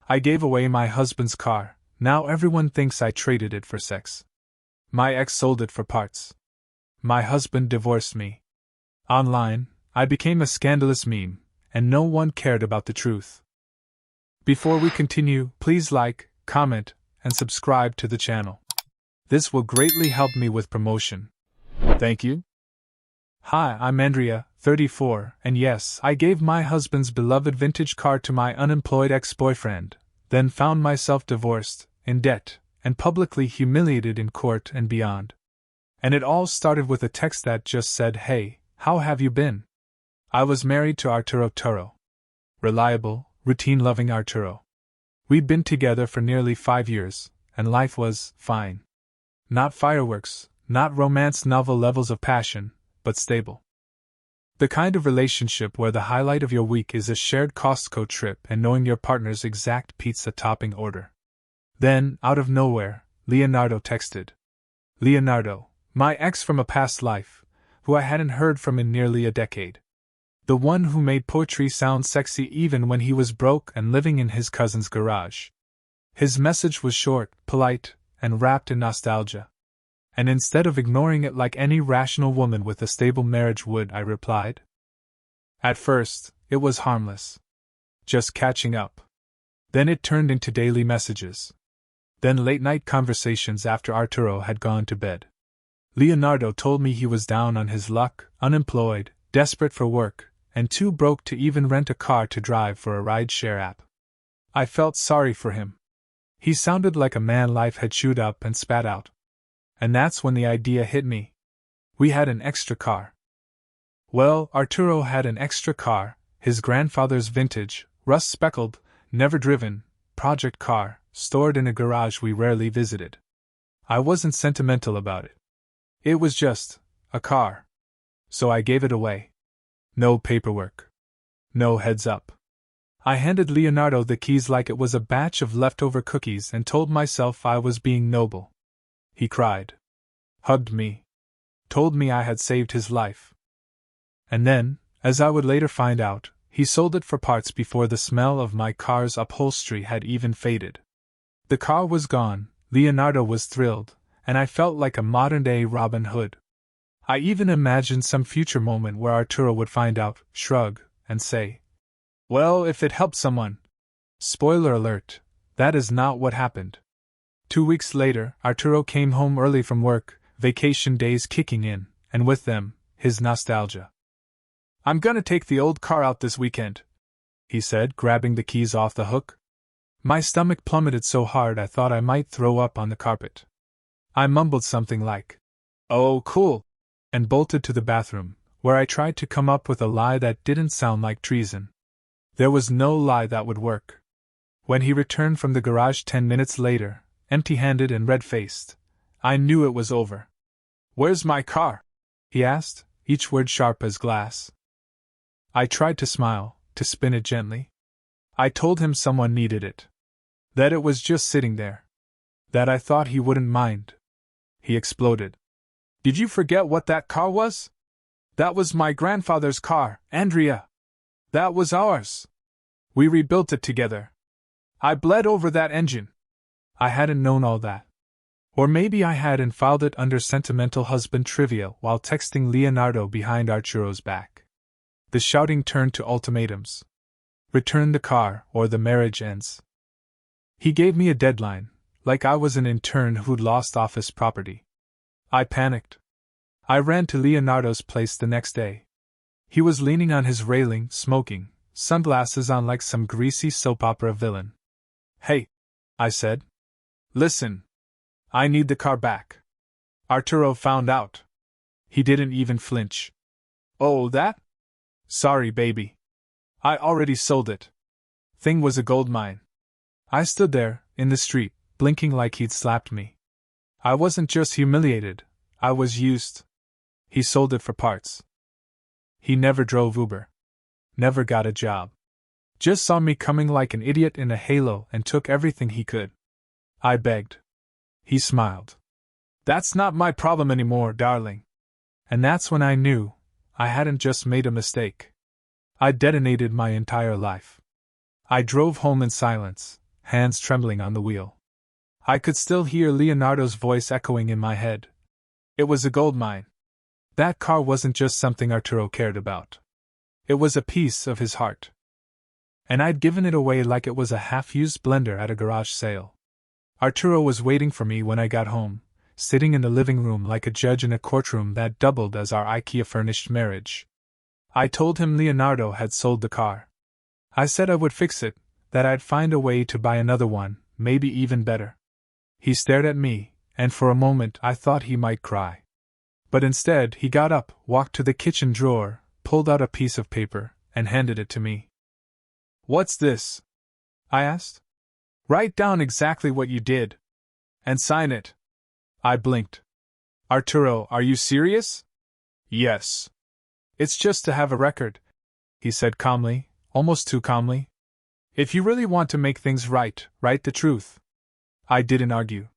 I gave away my husband's car, now everyone thinks I traded it for sex. My ex sold it for parts. My husband divorced me. Online, I became a scandalous meme, and no one cared about the truth. Before we continue, please like, comment, and subscribe to the channel. This will greatly help me with promotion. Thank you. Hi, I'm Andrea, 34, and yes, I gave my husband's beloved vintage car to my unemployed ex-boyfriend, then found myself divorced, in debt, and publicly humiliated in court and beyond. And it all started with a text that just said, "Hey, how have you been?" I was married to Arturo Toro. Reliable, routine-loving Arturo. We'd been together for nearly 5 years, and life was fine. Not fireworks, not romance novel levels of passion, but stable. The kind of relationship where the highlight of your week is a shared Costco trip and knowing your partner's exact pizza topping order. Then, out of nowhere, Leonardo texted. Leonardo, my ex from a past life, who I hadn't heard from in nearly a decade. The one who made poetry sound sexy even when he was broke and living in his cousin's garage. His message was short, polite, and wrapped in nostalgia. And instead of ignoring it like any rational woman with a stable marriage would, I replied. At first, it was harmless. Just catching up. Then it turned into daily messages. Then late-night conversations after Arturo had gone to bed. Leonardo told me he was down on his luck, unemployed, desperate for work, and too broke to even rent a car to drive for a ride-share app. I felt sorry for him. He sounded like a man life had chewed up and spat out. And that's when the idea hit me. We had an extra car. Well, Arturo had an extra car, his grandfather's vintage, rust-speckled, never-driven, project car, stored in a garage we rarely visited. I wasn't sentimental about it. It was just a car. So I gave it away. No paperwork. No heads up. I handed Leonardo the keys like it was a batch of leftover cookies and told myself I was being noble. He cried. Hugged me. Told me I had saved his life. And then, as I would later find out, he sold it for parts before the smell of my car's upholstery had even faded. The car was gone, Leonardo was thrilled, and I felt like a modern-day Robin Hood. I even imagined some future moment where Arturo would find out, shrug, and say, "Well, if it helped someone." Spoiler alert, that is not what happened. 2 weeks later, Arturo came home early from work, vacation days kicking in, and with them, his nostalgia. "I'm gonna take the old car out this weekend," he said, grabbing the keys off the hook. My stomach plummeted so hard I thought I might throw up on the carpet. I mumbled something like, "Oh, cool," and bolted to the bathroom, where I tried to come up with a lie that didn't sound like treason. There was no lie that would work. When he returned from the garage 10 minutes later, empty-handed and red-faced, I knew it was over. "Where's my car?" he asked, each word sharp as glass. I tried to smile, to spin it gently. I told him someone needed it. That it was just sitting there. That I thought he wouldn't mind. He exploded. "Did you forget what that car was? That was my grandfather's car, Andrea. That was ours. We rebuilt it together. I bled over that engine." I hadn't known all that. Or maybe I had and filed it under sentimental husband trivia while texting Leonardo behind Arturo's back. The shouting turned to ultimatums. Return the car, or the marriage ends. He gave me a deadline, like I was an intern who'd lost office property. I panicked. I ran to Leonardo's place the next day. He was leaning on his railing, smoking, sunglasses on like some greasy soap opera villain. "Hey," I said. "Listen. I need the car back. Arturo found out." He didn't even flinch. "Oh, that? Sorry, baby. I already sold it." Thing was a goldmine. I stood there, in the street, blinking like he'd slapped me. I wasn't just humiliated, I was used. He sold it for parts. He never drove Uber. Never got a job. Just saw me coming like an idiot in a halo and took everything he could. I begged. He smiled. "That's not my problem anymore, darling." And that's when I knew I hadn't just made a mistake. I detonated my entire life. I drove home in silence, hands trembling on the wheel. I could still hear Leonardo's voice echoing in my head. It was a gold mine. That car wasn't just something Arturo cared about. It was a piece of his heart. And I'd given it away like it was a half-used blender at a garage sale. Arturo was waiting for me when I got home, sitting in the living room like a judge in a courtroom that doubled as our IKEA-furnished marriage. I told him Leonardo had sold the car. I said I would fix it, that I'd find a way to buy another one, maybe even better. He stared at me, and for a moment I thought he might cry. But instead he got up, walked to the kitchen drawer, pulled out a piece of paper, and handed it to me. "What's this?" I asked. "Write down exactly what you did. And sign it." I blinked. "Arturo, are you serious?" "Yes. It's just to have a record," he said calmly, almost too calmly. "If you really want to make things right, write the truth." I didn't argue.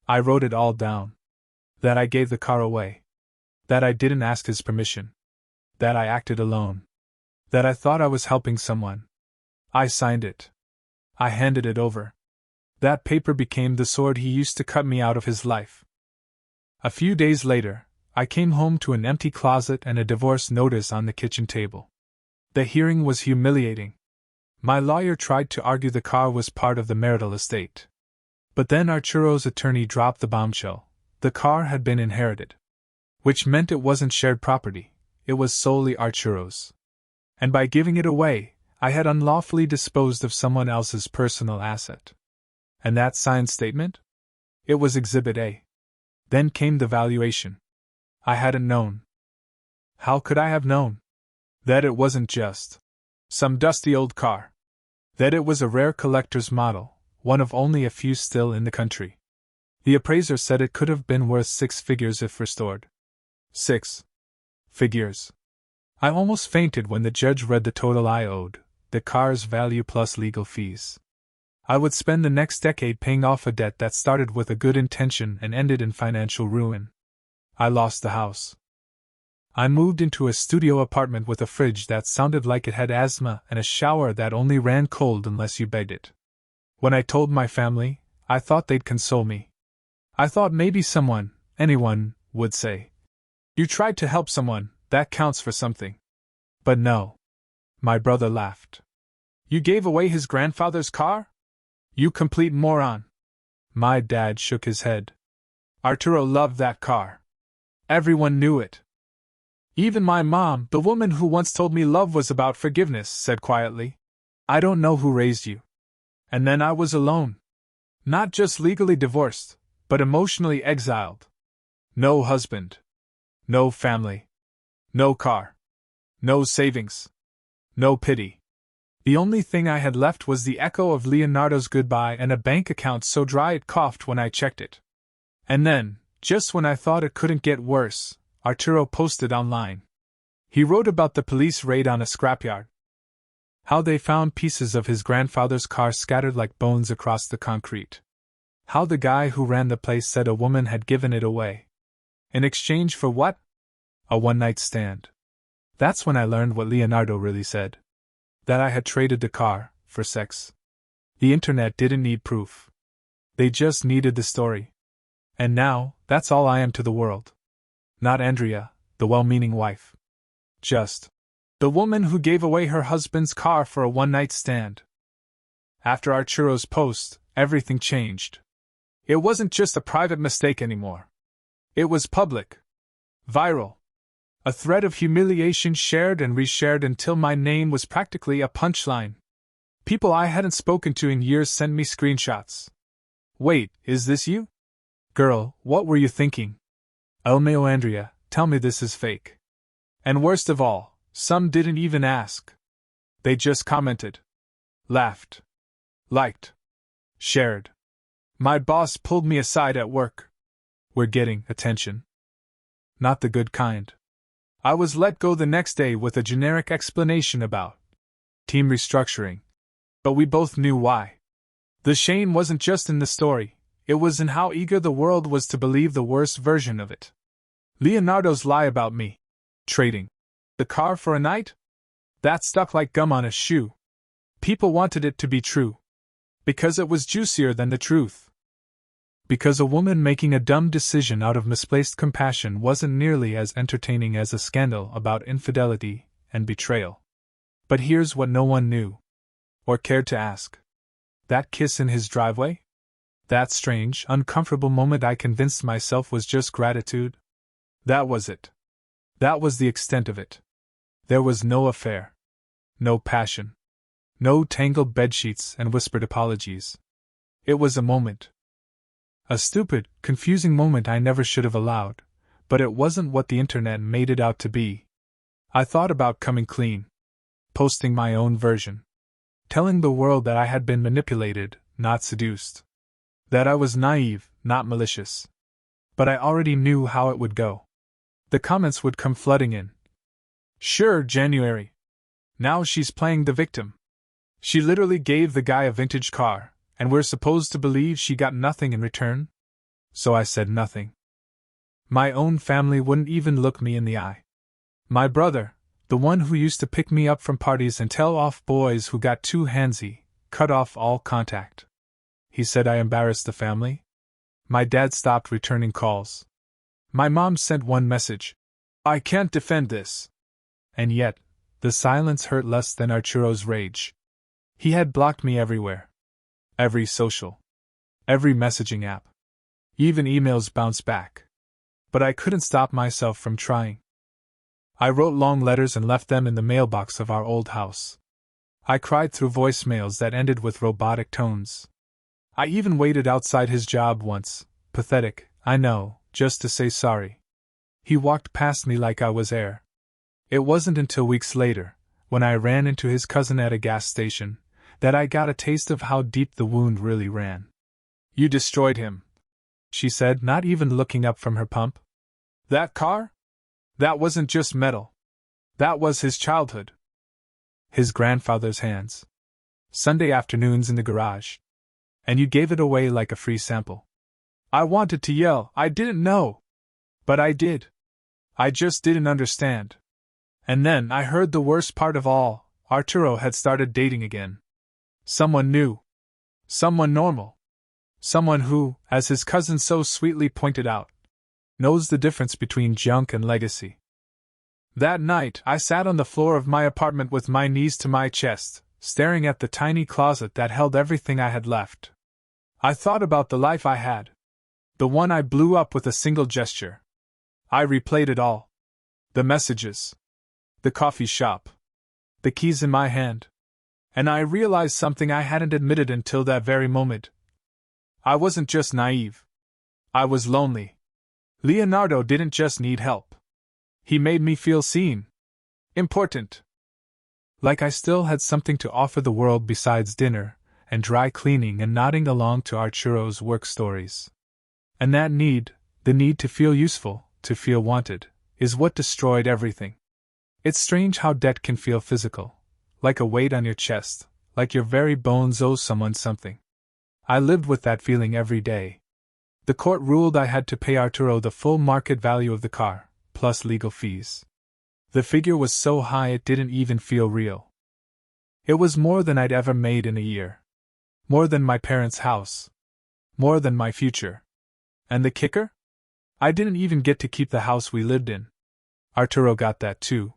I wrote it all down. That I gave the car away. That I didn't ask his permission. That I acted alone. That I thought I was helping someone. I signed it. I handed it over. That paper became the sword he used to cut me out of his life. A few days later, I came home to an empty closet and a divorce notice on the kitchen table. The hearing was humiliating. My lawyer tried to argue the car was part of the marital estate. But then Arturo's attorney dropped the bombshell. The car had been inherited. Which meant it wasn't shared property, it was solely Arturo's. And by giving it away, I had unlawfully disposed of someone else's personal asset. And that signed statement? It was Exhibit A. Then came the valuation. I hadn't known. How could I have known? That it wasn't just some dusty old car. That it was a rare collector's model, one of only a few still in the country. The appraiser said it could have been worth 6 figures if restored. 6 figures. I almost fainted when the judge read the total I owed, the car's value plus legal fees. I would spend the next decade paying off a debt that started with a good intention and ended in financial ruin. I lost the house. I moved into a studio apartment with a fridge that sounded like it had asthma and a shower that only ran cold unless you begged it. When I told my family, I thought they'd console me. I thought maybe someone, anyone, would say, "You tried to help someone, that counts for something." But no. My brother laughed. "You gave away his grandfather's car? You complete moron." My dad shook his head. "Arturo loved that car. Everyone knew it." Even my mom, the woman who once told me love was about forgiveness, said quietly, "I don't know who raised you." And then I was alone. Not just legally divorced, but emotionally exiled. No husband. No family. No car. No savings. No pity. The only thing I had left was the echo of Leonardo's goodbye and a bank account so dry it coughed when I checked it. And then, just when I thought it couldn't get worse, Arturo posted online. He wrote about the police raid on a scrapyard. How they found pieces of his grandfather's car scattered like bones across the concrete. How the guy who ran the place said a woman had given it away. In exchange for what? A one-night stand. That's when I learned what Leonardo really said. That I had traded the car for sex. The internet didn't need proof. They just needed the story. And now, that's all I am to the world. Not Andrea, the well-meaning wife. Just the woman who gave away her husband's car for a one-night stand. After Arturo's post, everything changed. It wasn't just a private mistake anymore. It was public. Viral. A thread of humiliation shared and reshared until my name was practically a punchline. People I hadn't spoken to in years sent me screenshots. "Wait, is this you? Girl, what were you thinking? El mio Andrea, tell me this is fake." And worst of all, some didn't even ask. They just commented. Laughed. Liked. Shared. My boss pulled me aside at work. "We're getting attention." Not the good kind. I was let go the next day with a generic explanation about team restructuring. But we both knew why. The shame wasn't just in the story, it was in how eager the world was to believe the worst version of it. Leonardo's lie about me. Trading the car for a night? That stuck like gum on a shoe. People wanted it to be true. Because it was juicier than the truth. Because a woman making a dumb decision out of misplaced compassion wasn't nearly as entertaining as a scandal about infidelity and betrayal. But here's what no one knew. Or cared to ask. That kiss in his driveway? That strange, uncomfortable moment I convinced myself was just gratitude? That was it. That was the extent of it. There was no affair. No passion. No tangled bedsheets and whispered apologies. It was a moment. A stupid, confusing moment I never should have allowed, but it wasn't what the internet made it out to be. I thought about coming clean. Posting my own version. Telling the world that I had been manipulated, not seduced. That I was naive, not malicious. But I already knew how it would go. The comments would come flooding in. Sure, January. Now she's playing the victim. She literally gave the guy a vintage car, and we're supposed to believe she got nothing in return? So I said nothing. My own family wouldn't even look me in the eye. My brother, the one who used to pick me up from parties and tell off boys who got too handsy, cut off all contact. He said I embarrassed the family. My dad stopped returning calls. My mom sent one message. I can't defend this. And yet, the silence hurt less than Arturo's rage. He had blocked me everywhere. Every social. Every messaging app. Even emails bounced back. But I couldn't stop myself from trying. I wrote long letters and left them in the mailbox of our old house. I cried through voicemails that ended with robotic tones. I even waited outside his job once, pathetic, I know, just to say sorry. He walked past me like I was air. It wasn't until weeks later, when I ran into his cousin at a gas station, that I got a taste of how deep the wound really ran. You destroyed him, she said, not even looking up from her pump. That car? That wasn't just metal. That was his childhood. His grandfather's hands. Sunday afternoons in the garage. And you gave it away like a free sample. I wanted to yell, I didn't know. But I did. I just didn't understand. And then I heard the worst part of all, Arturo had started dating again. Someone new. Someone normal. Someone who, as his cousin so sweetly pointed out, knows the difference between junk and legacy. That night, I sat on the floor of my apartment with my knees to my chest, staring at the tiny closet that held everything I had left. I thought about the life I had. The one I blew up with a single gesture. I replayed it all. The messages. The coffee shop. The keys in my hand. And I realized something I hadn't admitted until that very moment. I wasn't just naive. I was lonely. Leonardo didn't just need help. He made me feel seen. Important. Like I still had something to offer the world besides dinner, and dry cleaning and nodding along to Arturo's work stories. And that need, the need to feel useful, to feel wanted, is what destroyed everything. It's strange how debt can feel physical. Like a weight on your chest, like your very bones owe someone something. I lived with that feeling every day. The court ruled I had to pay Arturo the full market value of the car, plus legal fees. The figure was so high it didn't even feel real. It was more than I'd ever made in a year. More than my parents' house. More than my future. And the kicker? I didn't even get to keep the house we lived in. Arturo got that too.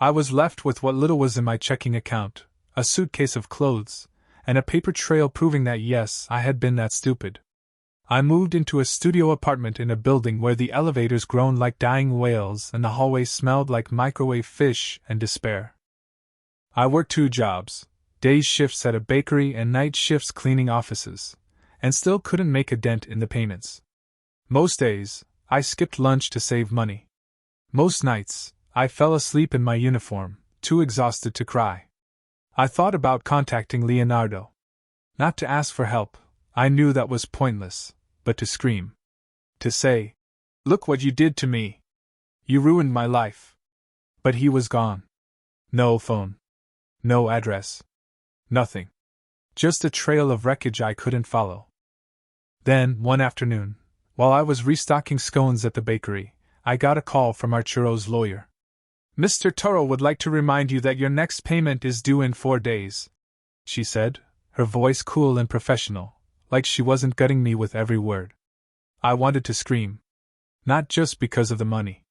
I was left with what little was in my checking account, a suitcase of clothes, and a paper trail proving that yes, I had been that stupid. I moved into a studio apartment in a building where the elevators groaned like dying whales and the hallway smelled like microwave fish and despair. I worked 2 jobs, day shifts at a bakery and night shifts cleaning offices, and still couldn't make a dent in the payments. Most days, I skipped lunch to save money. Most nights, I fell asleep in my uniform, too exhausted to cry. I thought about contacting Leonardo. Not to ask for help, I knew that was pointless, but to scream. To say, "Look what you did to me. You ruined my life." But he was gone. No phone. No address. Nothing. Just a trail of wreckage I couldn't follow. Then, one afternoon, while I was restocking scones at the bakery, I got a call from Arturo's lawyer. "Mr. Toro would like to remind you that your next payment is due in 4 days," she said, her voice cool and professional, like she wasn't gutting me with every word. I wanted to scream. Not just because of the money,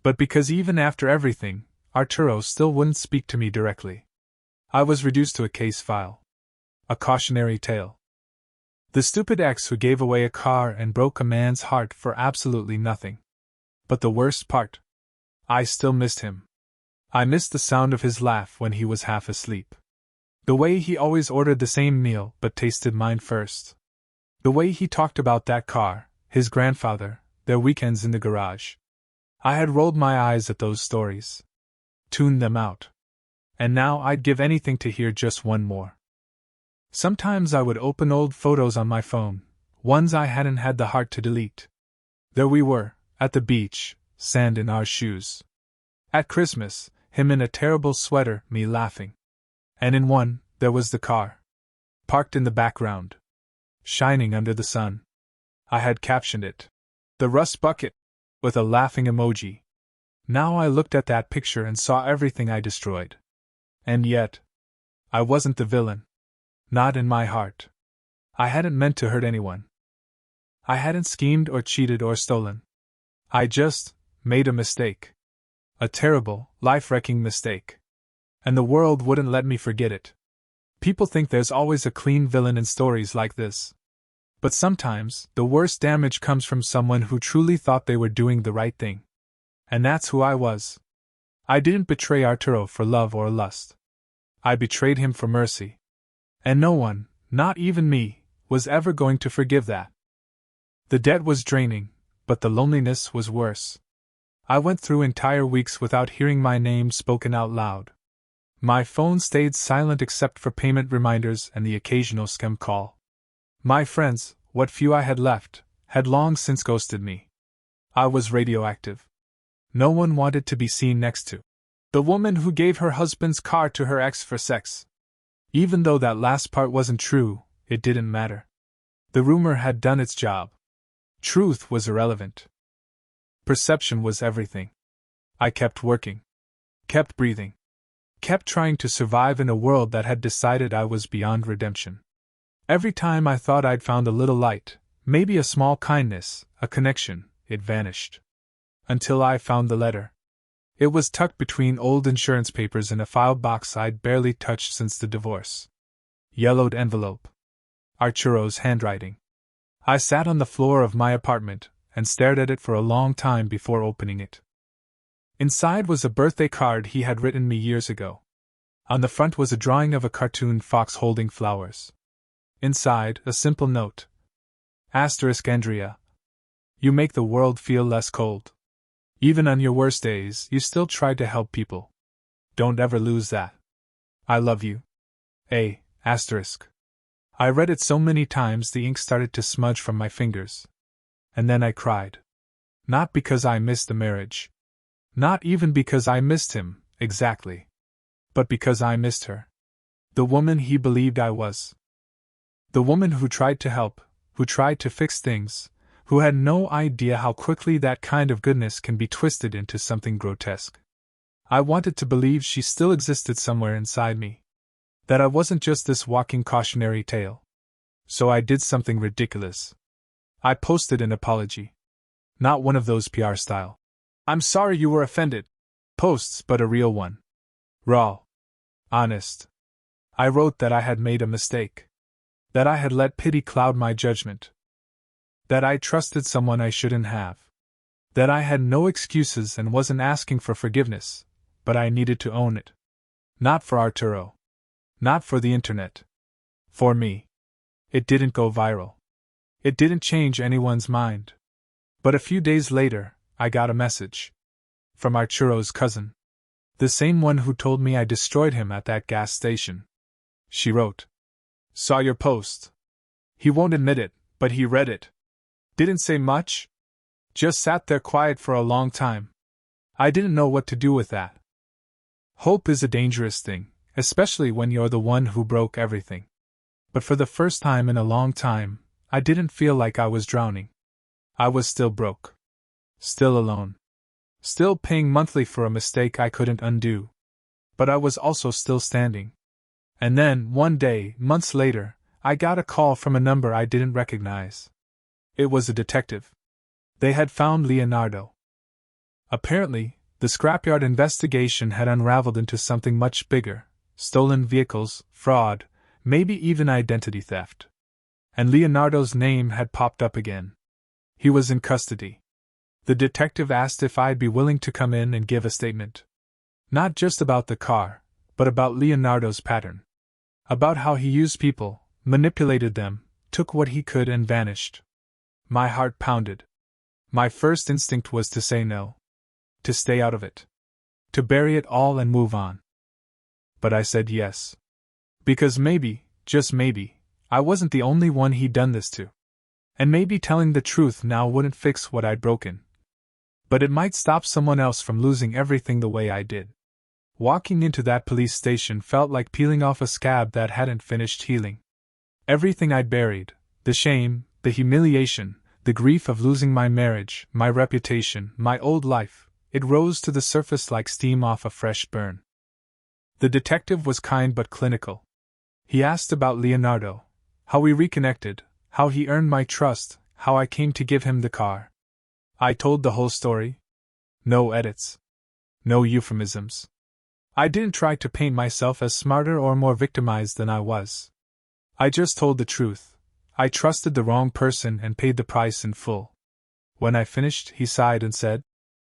but because even after everything, Arturo still wouldn't speak to me directly. I was reduced to a case file. A cautionary tale. The stupid ex who gave away a car and broke a man's heart for absolutely nothing. But the worst part? I still missed him. I missed the sound of his laugh when he was half asleep. The way he always ordered the same meal but tasted mine first. The way he talked about that car, his grandfather, their weekends in the garage. I had rolled my eyes at those stories. Tuned them out. And now I'd give anything to hear just one more. Sometimes I would open old photos on my phone, ones I hadn't had the heart to delete. There we were, at the beach, sand in our shoes. At Christmas, him in a terrible sweater, me laughing. And in one, there was the car. Parked in the background. Shining under the sun. I had captioned it, "The Rust Bucket," with a laughing emoji. Now I looked at that picture and saw everything I destroyed. And yet, I wasn't the villain. Not in my heart. I hadn't meant to hurt anyone. I hadn't schemed or cheated or stolen. I just made a mistake. A terrible, life-wrecking mistake. And the world wouldn't let me forget it. People think there's always a clean villain in stories like this. But sometimes, the worst damage comes from someone who truly thought they were doing the right thing. And that's who I was. I didn't betray Arturo for love or lust. I betrayed him for mercy. And no one, not even me, was ever going to forgive that. The debt was draining, but the loneliness was worse. I went through entire weeks without hearing my name spoken out loud. My phone stayed silent except for payment reminders and the occasional scam call. My friends, what few I had left, had long since ghosted me. I was radioactive. No one wanted to be seen next to the woman who gave her husband's car to her ex for sex. Even though that last part wasn't true, it didn't matter. The rumor had done its job. Truth was irrelevant. Perception was everything. I kept working. Kept breathing. Kept trying to survive in a world that had decided I was beyond redemption. Every time I thought I'd found a little light, maybe a small kindness, a connection, it vanished. Until I found the letter. It was tucked between old insurance papers in a file box I'd barely touched since the divorce. Yellowed envelope. Arturo's handwriting. I sat on the floor of my apartment and stared at it for a long time before opening it. Inside was a birthday card he had written me years ago. On the front was a drawing of a cartoon fox holding flowers. Inside, a simple note. Andrea. You make the world feel less cold. Even on your worst days, you still try to help people. Don't ever lose that. I love you. A. I read it so many times the ink started to smudge from my fingers. And then I cried. Not because I missed the marriage. Not even because I missed him, exactly. But because I missed her. The woman he believed I was. The woman who tried to help, who tried to fix things, who had no idea how quickly that kind of goodness can be twisted into something grotesque. I wanted to believe she still existed somewhere inside me. That I wasn't just this walking cautionary tale. So I did something ridiculous. I posted an apology. Not one of those PR style. "I'm sorry you were offended" posts, but a real one. Raw. Honest. I wrote that I had made a mistake. That I had let pity cloud my judgment. That I trusted someone I shouldn't have. That I had no excuses and wasn't asking for forgiveness, but I needed to own it. Not for Arturo. Not for the internet. For me. It didn't go viral. It didn't change anyone's mind. But a few days later, I got a message. From Arturo's cousin. The same one who told me I destroyed him at that gas station. She wrote. Saw your post. He won't admit it, but he read it. Didn't say much. Just sat there quiet for a long time. I didn't know what to do with that. Hope is a dangerous thing, especially when you're the one who broke everything. But for the first time in a long time, I didn't feel like I was drowning. I was still broke. Still alone. Still paying monthly for a mistake I couldn't undo. But I was also still standing. And then, one day, months later, I got a call from a number I didn't recognize. It was a detective. They had found Leonardo. Apparently, the scrapyard investigation had unraveled into something much bigger: stolen vehicles, fraud, maybe even identity theft. And Leonardo's name had popped up again. He was in custody. The detective asked if I'd be willing to come in and give a statement. Not just about the car, but about Leonardo's pattern. About how he used people, manipulated them, took what he could and vanished. My heart pounded. My first instinct was to say no. To stay out of it. To bury it all and move on. But I said yes. Because maybe, just maybe, I wasn't the only one he'd done this to. And maybe telling the truth now wouldn't fix what I'd broken. But it might stop someone else from losing everything the way I did. Walking into that police station felt like peeling off a scab that hadn't finished healing. Everything I'd buried, the shame, the humiliation, the grief of losing my marriage, my reputation, my old life, it rose to the surface like steam off a fresh burn. The detective was kind but clinical. He asked about Leonardo, how we reconnected, how he earned my trust, how I came to give him the car. I told the whole story. No edits. No euphemisms. I didn't try to paint myself as smarter or more victimized than I was. I just told the truth. I trusted the wrong person and paid the price in full. When I finished, he sighed and said,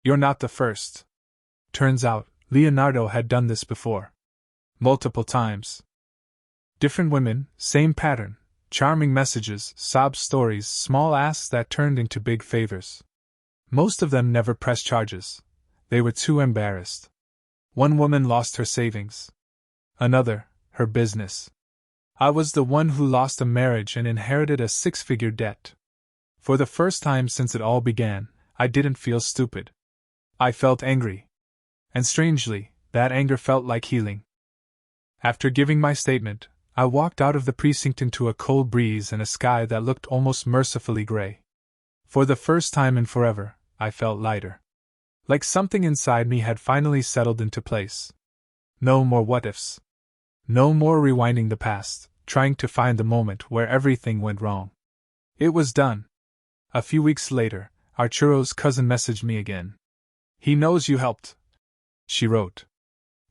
"You're not the first." Turns out, Leonardo had done this before. Multiple times. Different women, same pattern, charming messages, sob stories, small asks that turned into big favors. Most of them never pressed charges. They were too embarrassed. One woman lost her savings. Another, her business. I was the one who lost a marriage and inherited a 6-figure debt. For the first time since it all began, I didn't feel stupid. I felt angry. And strangely, that anger felt like healing. After giving my statement, I walked out of the precinct into a cold breeze and a sky that looked almost mercifully gray. For the first time in forever, I felt lighter. Like something inside me had finally settled into place. No more what-ifs. No more rewinding the past, trying to find the moment where everything went wrong. It was done. A few weeks later, Arturo's cousin messaged me again. "He knows you helped," she wrote.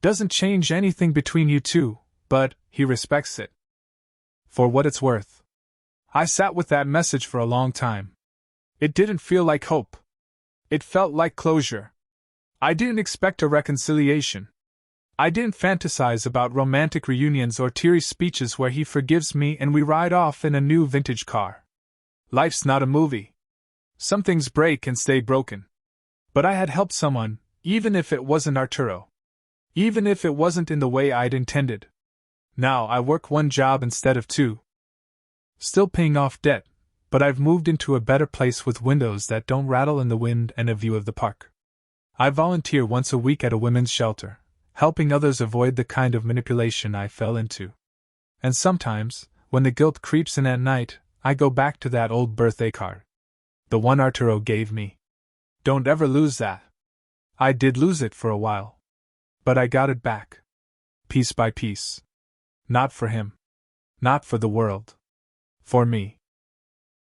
"Doesn't change anything between you two, but he respects it. For what it's worth." I sat with that message for a long time. It didn't feel like hope. It felt like closure. I didn't expect a reconciliation. I didn't fantasize about romantic reunions or teary speeches where he forgives me and we ride off in a new vintage car. Life's not a movie. Some things break and stay broken. But I had helped someone, even if it wasn't Arturo. Even if it wasn't in the way I'd intended. Now I work one job instead of two. Still paying off debt, but I've moved into a better place with windows that don't rattle in the wind and a view of the park. I volunteer once a week at a women's shelter, helping others avoid the kind of manipulation I fell into. And sometimes, when the guilt creeps in at night, I go back to that old birthday card. The one Arturo gave me. Don't ever lose that. I did lose it for a while. But I got it back. Piece by piece. Not for him. Not for the world. For me.